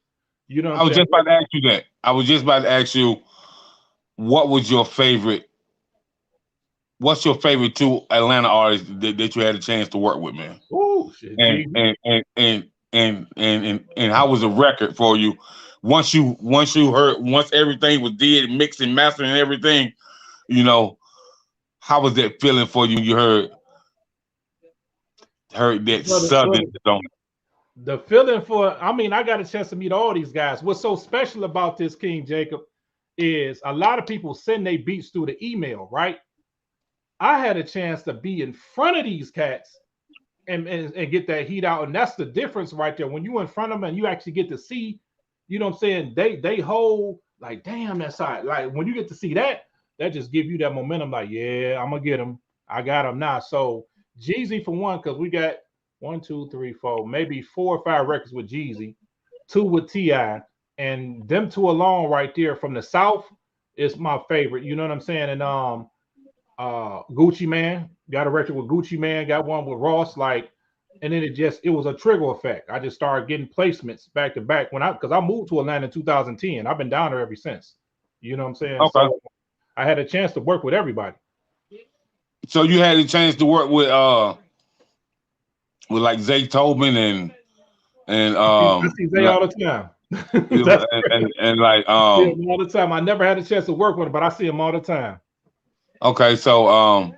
You know what I'm saying? I was just about to ask you that. I was just about to ask you, what was your favorite what's your favorite two Atlanta artists that you had a chance to work with, man? Oh shit, And Jesus. and how was the record for you once everything was did, mixed and mastered and everything, you know, how was that feeling for you when you heard that Brother, southern song? the feeling for, I mean, I got a chance to meet all these guys. What's so special about this, King Jacob, is a lot of people send their beats through the email, right? I had a chance to be in front of these cats and get that heat out. And that's the difference right there. When you in front of them and you actually get to see, you know what I'm saying? They hold like, damn, that's hot. Like when you get to see that, that just give you that momentum. Like, yeah, I'm gonna get them. I got them now. So Jeezy for one, because we got 1, 2, 3, 4, maybe 4 or 5 records with Jeezy, 2 with Ti, and them two alone right there from the South is my favorite. You know what I'm saying? And Gucci Man got a record with Gucci Man, got one with Ross, like, and then it was a trigger effect. I just started getting placements back to back because I moved to Atlanta in 2010. I've been down there ever since. You know what I'm saying? Okay. So I had a chance to work with everybody. So you had a chance to work with like Zay Tobin and I see Zay all the time. That's and like I see him all the time. I never had a chance to work with him, but I see him all the time. okay, so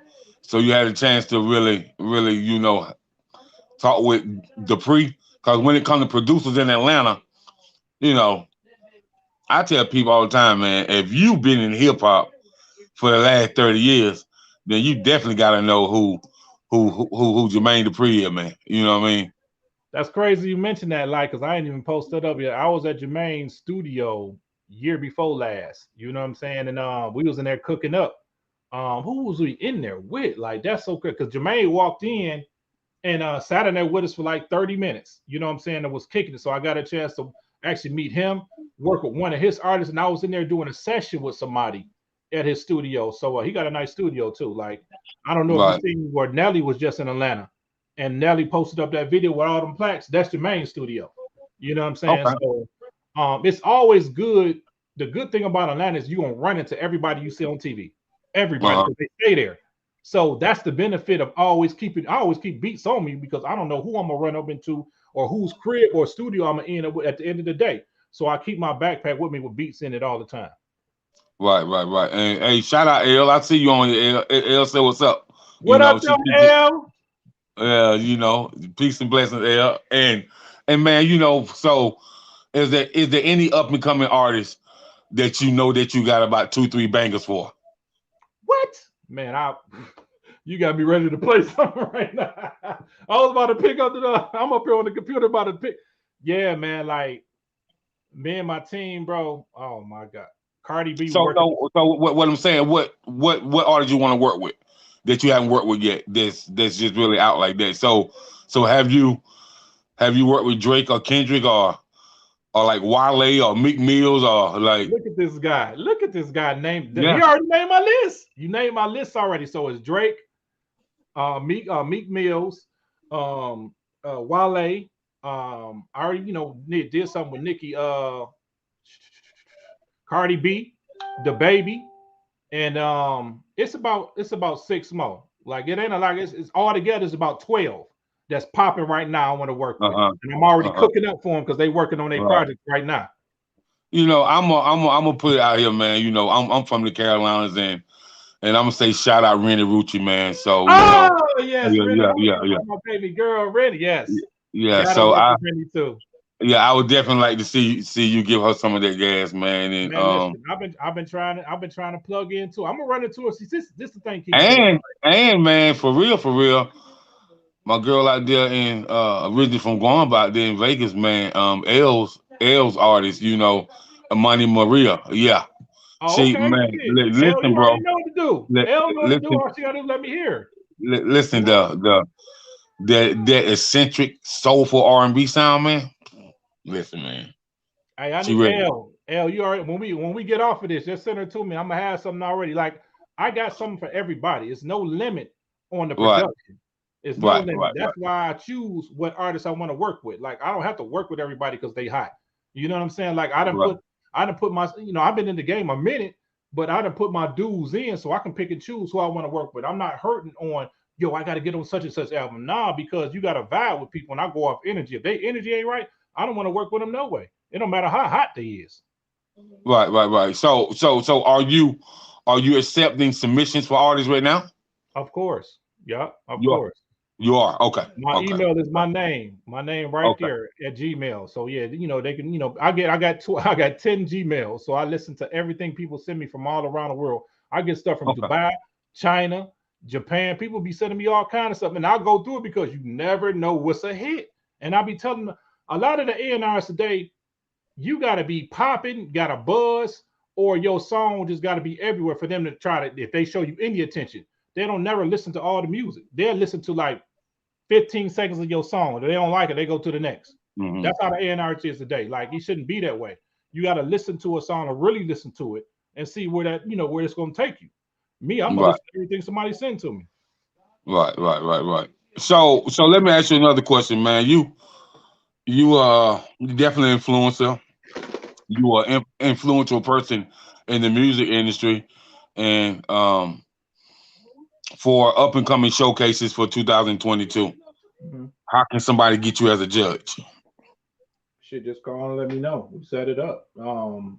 you had a chance to really talk with Dupree, because when it comes to producers in Atlanta, you know, I tell people all the time, man, if you've been in hip hop for the last 30 years, then you definitely got to know who Jermaine Dupri is, man. You know what I mean? That's crazy you mentioned that, like, because I ain't even posted up yet. I was at Jermaine's studio year before last. You know what I'm saying? And we was in there cooking up. Who was we in there with? Like, that's so good. Because Jermaine walked in and sat in there with us for like 30 minutes. You know what I'm saying? That was kicking it. So I got a chance to actually meet him, work with one of his artists, and I was in there doing a session with somebody at his studio. So he got a nice studio too. Like, I don't know if you Right. seen where Nelly was just in Atlanta, and Nelly posted up that video with all them plaques. That's the main studio. You know what I'm saying? Okay. So it's always good. The good thing about Atlanta is you're gonna run into everybody you see on TV. Everybody, Uh-huh. because they stay there. So that's the benefit of always keeping. I always keep beats on me because I don't know who I'm gonna run up into or whose crib or studio I'm gonna end up with at the end of the day. So I keep my backpack with me with beats in it all the time. Right. And hey, shout out L. I see you on here. L say what's up. You What know, up, she though, L? peace and blessings, L. And man, so is there any up and coming artists that you know that you got about 2-3 bangers for? What? Man, you got me ready to play something right now. I was about to pick up I'm up here on the computer about to pick. Yeah, man, like me and my team, bro. Oh my God. Cardi B So working. so what I'm saying, what artists you want to work with that you haven't worked with yet? That's just really out like that. So have you worked with Drake or Kendrick or like Wale or Meek Mills or like Look at this guy. Look at this guy. Named yeah. He already named my list. You named my list already. So it's Drake, Meek Mills, Wale. I already did something with Nicki, Cardi B, the baby, and it's about 6 more. Like it ain't a lot. It's all together. It's about 12 that's popping right now. I want to work with, Uh-huh. and I'm already Uh-huh. cooking up for them because they working on their Right. project right now. I'm gonna put it out here, man. I'm from the Carolinas and I'm gonna say shout out Rennie Rucci, man. So, Oh yes, yeah, Rennie. yeah, yeah, yeah. My baby girl, Rennie. Yes, Yeah. gotta So work with Rennie too. I would definitely like to see you give her some of that gas, man. And Man, listen, I've been trying to plug in too. I'm gonna run into her. See, this the thing, King Jacob. and man, for real, my girl out there in originally from Guam out there in Vegas, man. L's artist, Amani Maria. Yeah. Oh, She, okay. man, Shit. L, listen, you bro. already know what to do. Li- L know what to do. listen, All she gotta do is let me hear. listen. That eccentric, soulful R&B sound, man. Listen, man. Hey, I She need ready. L. L, you already when we get off of this, just send her to me. I'm gonna have something already. Like I got something for everybody. It's no limit on the Right, production. It's no right, limit. right, That's right, why I choose what artists I want to work with. Like I don't have to work with everybody because they hot. You know what I'm saying? Like right. I done put my I've been in the game a minute. but I done put my dues in so I can pick and choose who I want to work with. I'm not hurting on, yo, I got to get on such and such album. Nah, because you got to vibe with people and I go off energy. If their energy ain't right, I don't want to work with them no way. It don't matter how hot they is. Right. So are you accepting submissions for artists right now? Of course. Yeah, of You are. course. You are. Okay. My Okay. email is my name right Okay. there at Gmail. So yeah, they can, I got I got 10 Gmails. So I listen to everything people send me from all around the world. I get stuff from Okay. Dubai, China, Japan. People be sending me all kind of stuff, and I'll go through it because you never know what's a hit. And I'll be telling them a lot of the A&Rs today, you gotta be popping, got a buzz, or your song just gotta be everywhere for them to try to, if they show you any attention. They don't never listen to all the music. They'll listen to like 15 seconds of your song. If they don't like it, they go to the next. Mm-hmm. That's how the A&R is today. Like, it shouldn't be that way. You got to listen to a song or really listen to it and see where that, where it's going to take you. Me, I'm going to Right. listen to everything somebody send to me. Right. So let me ask you another question, man. You definitely influencer. You are influential person in the music industry, and for up and coming showcases for 2022. Mm-hmm. How can somebody get you as a judge? Shit, just call and let me know. We set it up. L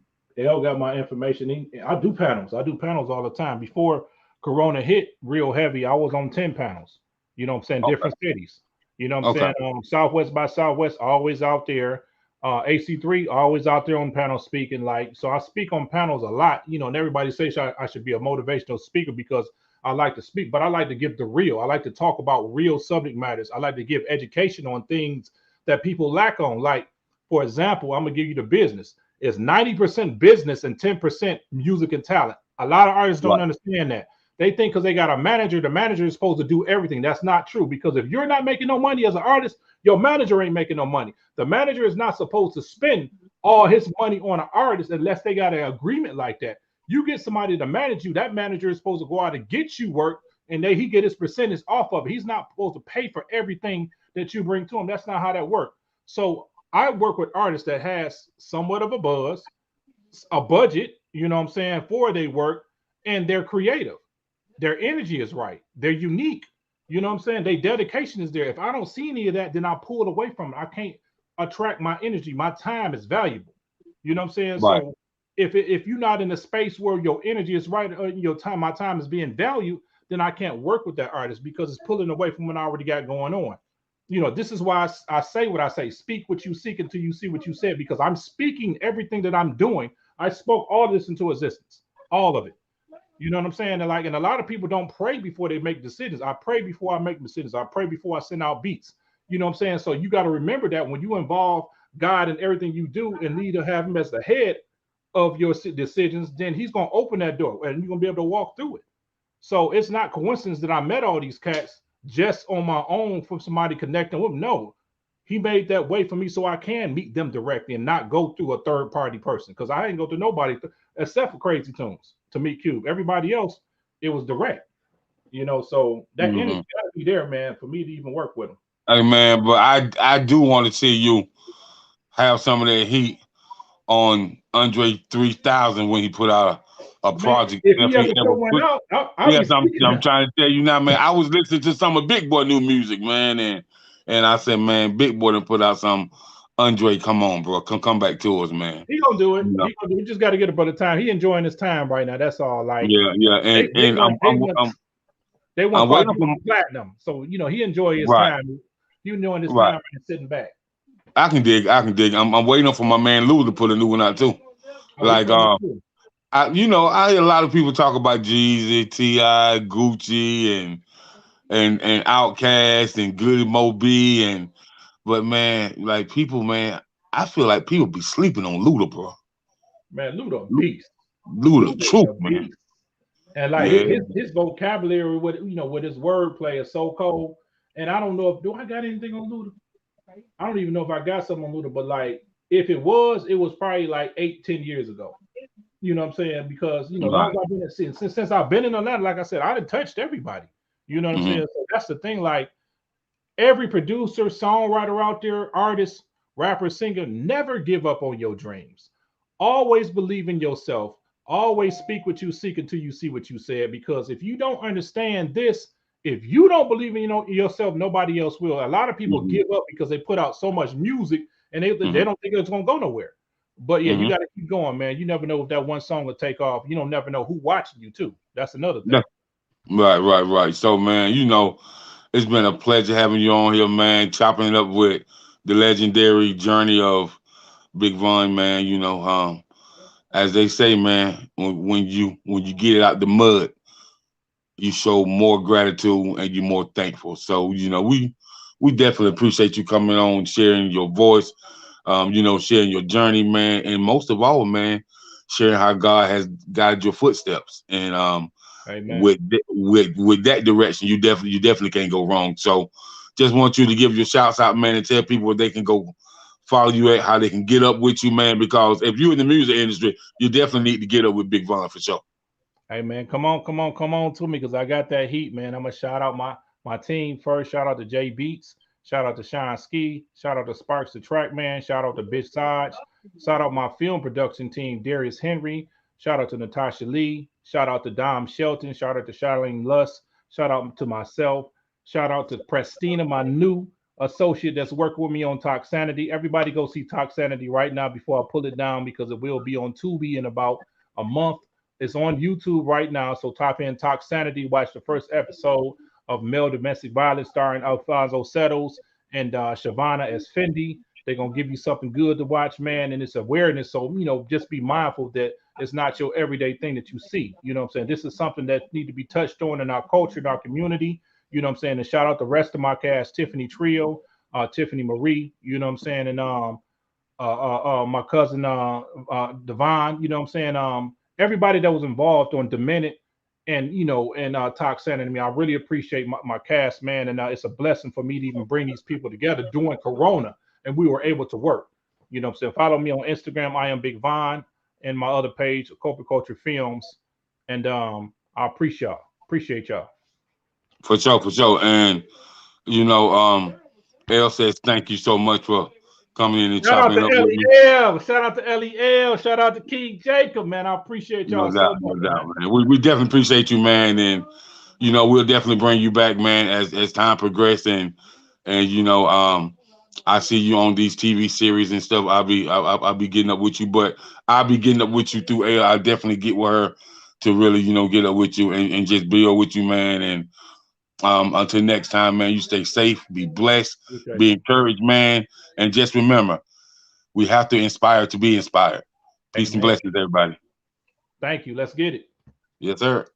got my information. I do panels. I do panels all the time. Before Corona hit real heavy, I was on 10 panels. You know what I'm saying? Okay. Different cities. You know what I'm Okay. saying? Southwest by Southwest, always out there. AC3, always out there on panels speaking. Like, so I speak on panels a lot, and everybody says I should be a motivational speaker because I like to speak, but I like to give the real. I like to talk about real subject matters. I like to give education on things that people lack on. Like, for example, I'm gonna give you the business. It's 90% business and 10% music and talent. A lot of artists don't Right. understand that. They think because they got a manager, the manager is supposed to do everything. That's not true, because if you're not making no money as an artist, your manager ain't making no money. The manager is not supposed to spend all his money on an artist unless they got an agreement like that. You get somebody to manage you, that manager is supposed to go out and get you work, and he get his percentage off of it. He's not supposed to pay for everything that you bring to him. That's not how that works. So I work with artists that has somewhat of a buzz, a budget, you know what I'm saying, for their work, and they're creative. Their energy is right. They're unique. You know what I'm saying? Their dedication is there. If I don't see any of that, then I pull it away from it. I can't attract my energy. My time is valuable. You know what I'm saying? Right. So if you're not in a space where your energy is right, or your time, my time is being valued, then I can't work with that artist because it's pulling away from what I already got going on. This is why I say what I say. Speak what you seek until you see what you said, because I'm speaking everything that I'm doing. I spoke all this into existence, all of it. You know what I'm saying? And a lot of people don't pray before they make decisions. I pray before I make decisions. I pray before I send out beats. You know what I'm saying? So you got to remember that when you involve God in everything you do and need to have him as the head of your decisions, then he's going to open that door and you're going to be able to walk through it. So it's not coincidence that I met all these cats just on my own from somebody connecting with them. No, he made that way for me so I can meet them directly and not go through a third party person, because I ain't go through nobody except for Crazy Tunes to meet Cube. Everybody else, it was direct. So that energy Mm-hmm. got to be there, man, for me to even work with them. Hey man, but I do want to see you have some of that heat on Andre 3000 when he put out a Man, project. if If he ever he ever put one put, out, I'll be yes, speaking I'm now. trying to tell you now, man. I was listening to some of Big Boy new music, man, and I said, man, Big Boy done put out some. Andre, come on, bro, come back to us, man. He gonna do it. You know, He gonna do it. We just got to get it by the time. He enjoying his time right now. That's all. Like, yeah, they, they and want they want they want I'm waiting for quadruple platinum. So he enjoy his right, time. He enjoying his right. time and sitting back. I can dig. I'm waiting for my man Lou to put a new one out too. Oh, he Like coming too. I hear a lot of people talk about Jeezy, T.I., Gucci, and Outkast and Goody Moby but man, like people, man, I feel like people be sleeping on Luda, bro. Man, Luda beast. Luda, Luda is truth, a man. beast. And like Yeah, his vocabulary with his wordplay is so cold. And I don't know if do I got anything on Luda? I don't even know if I got something on Luda, but like if it was probably like 8-10 years ago. You know what I'm saying? Because long right. as I've been since I've been in Atlanta, like I said, I done touched everybody. You know what I'm Hmm. saying? So that's the thing. Like every producer, songwriter out there, artist, rapper, singer, never give up on your dreams. Always believe in yourself. always speak what you seek until you see what you said. Because if you don't understand this, if you don't believe in yourself, nobody else will. A lot of people give up because they put out so much music and they don't think it's gonna go nowhere. But yeah, you got to keep going, man. You never know if that one song will take off. You don't never know who watching you too. That's another thing. Right. So, man, it's been a pleasure having you on here, man. Chopping it up with the legendary Journey of BiggVon, man. As they say, man, when you get it out the mud, you show more gratitude and you're more thankful. So, we definitely appreciate you coming on, sharing your voice, sharing your journey, man, and most of all, man, sharing how God has guided your footsteps. And Amen. with that direction, you definitely can't go wrong. So, just want you to give your shouts out, man, and tell people where they can go follow you at, how they can get up with you, man. Because if you're in the music industry, you definitely need to get up with BiggVon for sure. Hey man, come on to me because I got that heat, man. I'm gonna shout out my team first. Shout out to J Beats. Shout out to Shine Ski. Shout out to Sparks the Track Man. Shout out to Bitch Sarge. Shout out my film production team, Darius Henry. Shout out to Natasha Lee. Shout out to Dom Shelton. Shout out to Charlene Luss. Shout out to myself. Shout out to Prestina, my new associate that's working with me on Toxanity. Everybody go see Toxanity right now before I pull it down because it will be on Tubi in about a month. It's on YouTube right now, so type in Toxanity, watch the first episode of Male Domestic Violence starring Alfonso Settles and Shavana as Fendi. They're going to give you something good to watch, man, and it's awareness. So, just be mindful that it's not your everyday thing that you see. You know what I'm saying? This is something that need to be touched on in our culture, in our community. You know what I'm saying? And shout out the rest of my cast, Tiffany Trio, Tiffany Marie, you know what I'm saying? And my cousin DaVon, you know what I'm saying? Everybody that was involved on Demented and Toxanity. I really appreciate my cast, man, and it's a blessing for me to even bring these people together during Corona, and we were able to work. You know what I'm saying? Follow me on Instagram, I am BiggVon, and my other page, Corporate Culture Films, and I appreciate y'all. For sure. And L says thank you so much for coming in and Shout out chopping to it up with me. LEL. Shout out to LEL. Shout out to King Jacob, man. I appreciate y'all so much. No doubt, man. We definitely appreciate you, man, and we'll definitely bring you back, man, as time progresses, and I see you on these TV series and stuff. I'll be getting up with you, but I'll be getting up with you through L. I definitely get with her to really get up with you and just build with you, man. And until next time, man, you stay safe, be blessed, be encouraged, man, and just remember, we have to inspire to be inspired. Peace and blessings, everybody. Thank you. Let's get it. Yes, sir.